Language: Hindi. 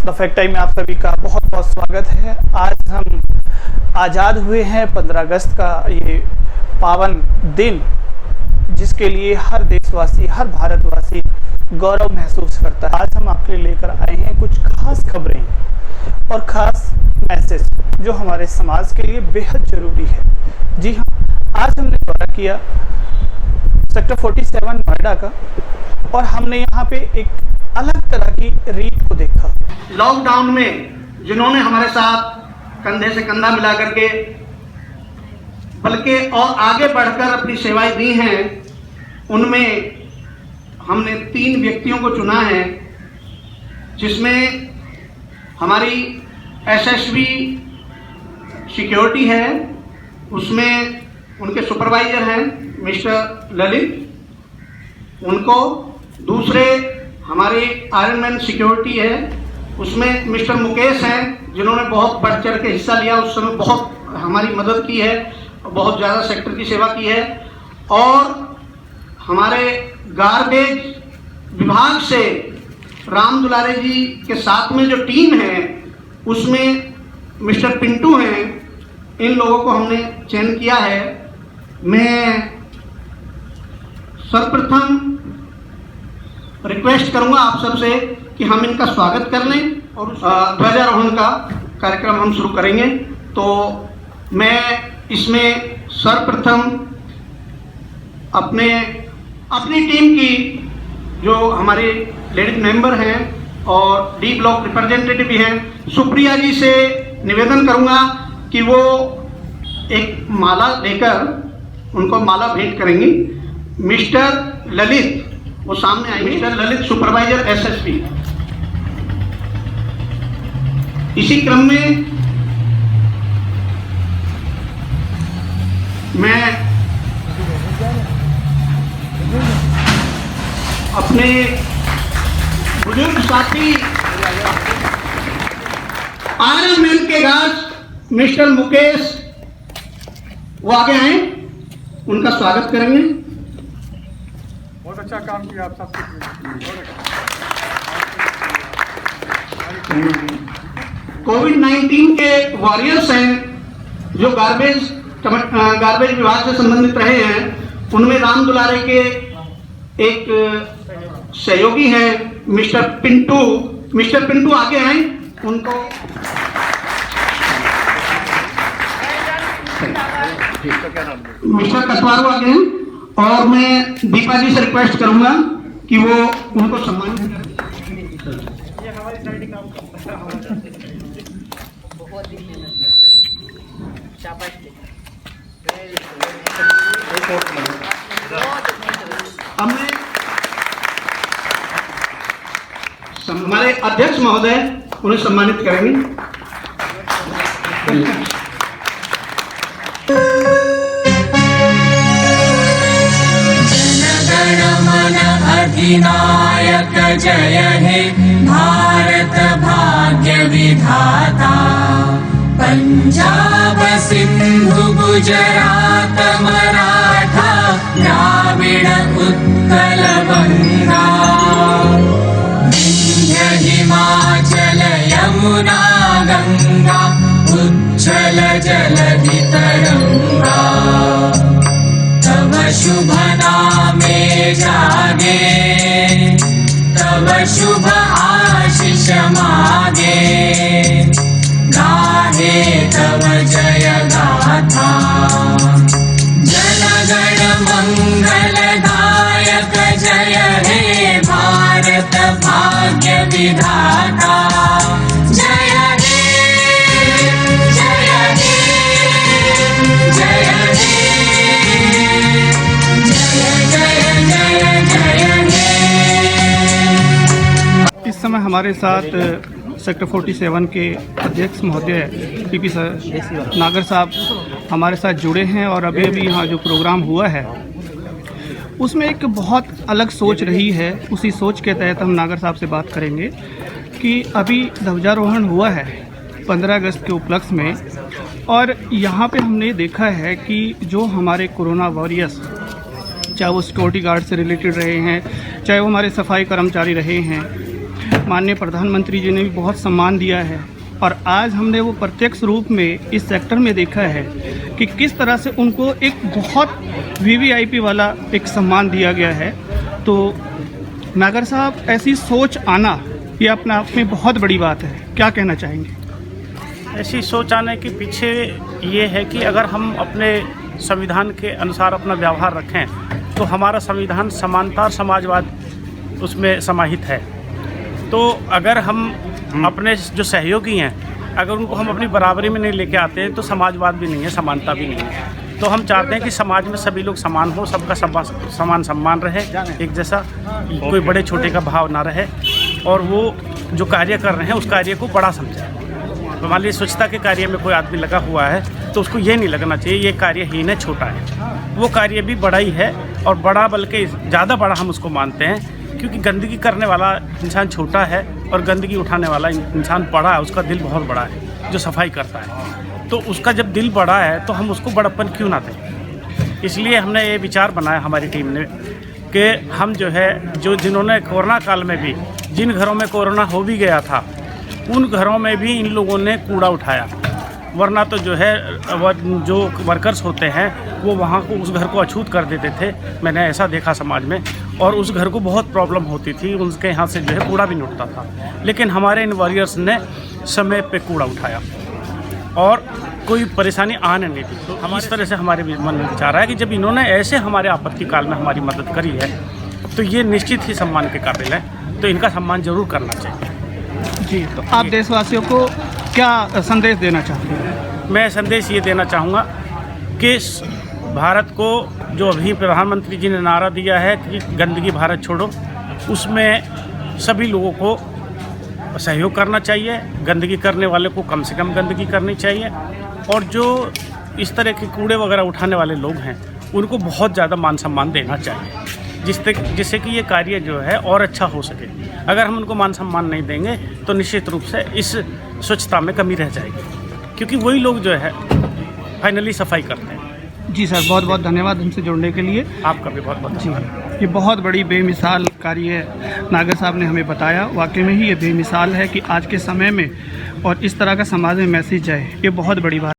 द फैक्ट टाइम में आप सभी का बहुत बहुत स्वागत है। आज हम आज़ाद हुए हैं 15 अगस्त का ये पावन दिन, जिसके लिए हर देशवासी, हर भारतवासी गौरव महसूस करता है। आज हम आपके लिए लेकर आए हैं कुछ खास खबरें और खास मैसेज जो हमारे समाज के लिए बेहद ज़रूरी है। जी हाँ, आज हमने दौरा किया सेक्टर 47 नोएडा का और हमने यहाँ पे एक अलग तरह की रीत को देखा। लॉकडाउन में जिन्होंने हमारे साथ कंधे से कंधा मिला करके बल्कि और आगे बढ़कर अपनी सेवाएं दी हैं, उनमें हमने 3 व्यक्तियों को चुना है, जिसमें हमारी एसएसबी सिक्योरिटी है, उसमें उनके सुपरवाइजर हैं मिस्टर ललित, उनको दूसरे हमारे आयरनमैन सिक्योरिटी है, उसमें मिस्टर मुकेश हैं, जिन्होंने बहुत बढ़ चढ़ के हिस्सा लिया, उस समय बहुत हमारी मदद की है, बहुत ज़्यादा सेक्टर की सेवा की है। और हमारे गार्बेज विभाग से राम दुलारे जी के साथ में जो टीम है, उसमें मिस्टर पिंटू हैं, इन लोगों को हमने चयन किया है। मैं सर्वप्रथम रिक्वेस्ट करूंगा आप सबसे कि हम इनका स्वागत कर लें और ध्वजारोहण का कार्यक्रम हम शुरू करेंगे। तो मैं इसमें सर्वप्रथम अपनी टीम की जो हमारे लेडीज मेंबर हैं और डी ब्लॉक रिप्रेजेंटेटिव भी हैं, सुप्रिया जी से निवेदन करूंगा कि वो एक माला लेकर उनको माला भेंट करेंगी। मिस्टर ललित वो सामने आए, मिस्टर ललित सुपरवाइजर एसएसपी। इसी क्रम में मैं अपने बुजुर्ग साथी आयरनमैन के गार्ड मिस्टर मुकेश वो आगे आए, उनका स्वागत करेंगे। बहुत अच्छा काम किया आप सब। कोविड-19 के वॉरियर्स हैं जो गार्बेज विभाग से संबंधित रहे हैं, उनमें राम दुलारे के एक सहयोगी हैं मिस्टर पिंटू। मिस्टर पिंटू आगे आए, उनको मिस्टर कटवारू आगे हैं और मैं दीपा जी से रिक्वेस्ट करूंगा कि वो उनको सम्मानित करें। हमने हमारे अध्यक्ष महोदय उन्हें सम्मानित करेंगे। अधिनायक जय हे भारत भाग्य विधाता, पंजाब सिंधु गुजरात मराठा द्राविड़ उत्कल बंगा, विंध्य हिमाचल यमुना गंगा उच्छल जलधि तरंगा, तव शुभ नामे जागे, तव शुभ आशीष मागे, गाहे तव जय गाथा। जन गण मंगलदायक जय हे भारत भाग्य विधाता, जय हे जय हे जय हे इस समय हमारे साथ सेक्टर 47 के अध्यक्ष महोदय पीपी नागर साहब हमारे साथ जुड़े हैं और अभी अभी यहाँ जो प्रोग्राम हुआ है उसमें एक बहुत अलग सोच रही है। उसी सोच के तहत हम नागर साहब से बात करेंगे कि अभी ध्वजारोहण हुआ है 15 अगस्त के उपलक्ष्य में, और यहाँ पे हमने देखा है कि जो हमारे कोरोना वॉरियर्स, चाहे वो सिक्योरिटी गार्ड से रिलेटेड रहे हैं, चाहे वो हमारे सफाई कर्मचारी रहे हैं, माननीय प्रधानमंत्री जी ने भी बहुत सम्मान दिया है और आज हमने वो प्रत्यक्ष रूप में इस सेक्टर में देखा है कि किस तरह से उनको एक बहुत वीवीआईपी वाला एक सम्मान दिया गया है। तो नागर साहब, ऐसी सोच आना ये अपने आप में बहुत बड़ी बात है, क्या कहना चाहेंगे? ऐसी सोच आने के पीछे ये है कि अगर हम अपने संविधान के अनुसार अपना व्यवहार रखें तो हमारा संविधान समानता और समाजवाद उसमें समाहित है। तो अगर हम अपने जो सहयोगी हैं अगर उनको हम अपनी बराबरी में नहीं लेके आते हैं तो समाजवाद भी नहीं है, समानता भी नहीं है। तो हम चाहते हैं कि समाज में सभी लोग समान हो, सबका समान सम्मान रहे, एक जैसा, कोई बड़े छोटे का भाव ना रहे और वो जो कार्य कर रहे हैं उस कार्य को बड़ा समझें। तो मान लीजिए स्वच्छता के कार्य में कोई आदमी लगा हुआ है तो उसको ये नहीं लगना चाहिए ये कार्य हीन है, छोटा है। वो कार्य भी बड़ा ही है और बड़ा बल्कि ज़्यादा बड़ा हम उसको मानते हैं, क्योंकि गंदगी करने वाला इंसान छोटा है और गंदगी उठाने वाला इंसान बड़ा है, उसका दिल बहुत बड़ा है जो सफाई करता है। तो उसका जब दिल बड़ा है तो हम उसको बड़प्पन क्यों ना दें। इसलिए हमने ये विचार बनाया हमारी टीम ने कि हम जो है जिन्होंने कोरोना काल में भी जिन घरों में कोरोना हो भी गया था उन घरों में भी इन लोगों ने कूड़ा उठाया, वरना तो जो है जो वर्कर्स होते हैं वो वहाँ को उस घर को अछूत कर देते थे। मैंने ऐसा देखा समाज में और उस घर को बहुत प्रॉब्लम होती थी, उनके यहाँ से जो है कूड़ा भी नहीं उठता था। लेकिन हमारे इन वॉरियर्स ने समय पे कूड़ा उठाया और कोई परेशानी आने नहीं दी। तो हम इस तरह से हमारे मन में विचार आया कि जब इन्होंने ऐसे हमारे आपत्ति काल में हमारी मदद करी है तो ये निश्चित ही सम्मान के काबिल है, तो इनका सम्मान जरूर करना चाहिए। जी, तो आप देशवासियों को क्या संदेश देना चाहते हैं? मैं संदेश ये देना चाहूँगा कि भारत को जो अभी प्रधानमंत्री जी ने नारा दिया है कि गंदगी भारत छोड़ो, उसमें सभी लोगों को सहयोग करना चाहिए। गंदगी करने वाले को कम से कम गंदगी करनी चाहिए और जो इस तरह के कूड़े वगैरह उठाने वाले लोग हैं उनको बहुत ज़्यादा मान सम्मान देना चाहिए, जिससे कि ये कार्य जो है और अच्छा हो सके। अगर हम उनको मान सम्मान नहीं देंगे तो निश्चित रूप से इस स्वच्छता में कमी रह जाएगी, क्योंकि वही लोग जो है फाइनली सफाई करते हैं। जी सर, बहुत बहुत धन्यवाद हमसे जुड़ने के लिए। आपका भी बहुत बहुत धन्यवाद। ये बहुत बड़ी बेमिसाल कार्य नागर साहब ने हमें बताया। वाकई में ही ये बेमिसाल है कि आज के समय में और इस तरह का समाज में मैसेज जाए, ये बहुत बड़ी बात।